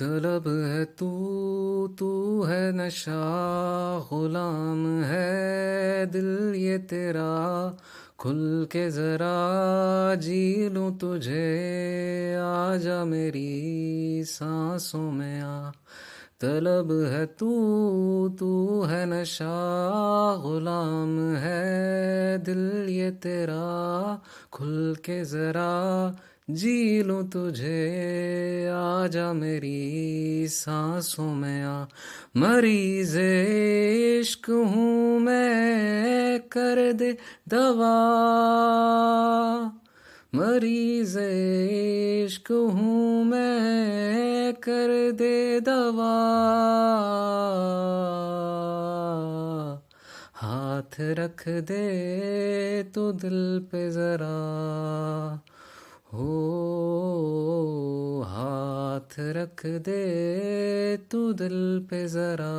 तलब है तू है नशा, गुलाम है दिल ये तेरा। खुल के जरा जी लूं तुझे, आजा मेरी सांसों में आ। तलब है तू है नशा, गुलाम है दिल ये तेरा। खुल के जरा जी लूं तुझे, आजा मेरी सांसों में आ। मरीज इश्क हूँ मैं, कर दे दवा। मरीज इश्क हूँ मैं, कर दे दवा। हाथ रख दे तो दिल पे जरा, हो हाथ रख दे तू दिल पे जरा।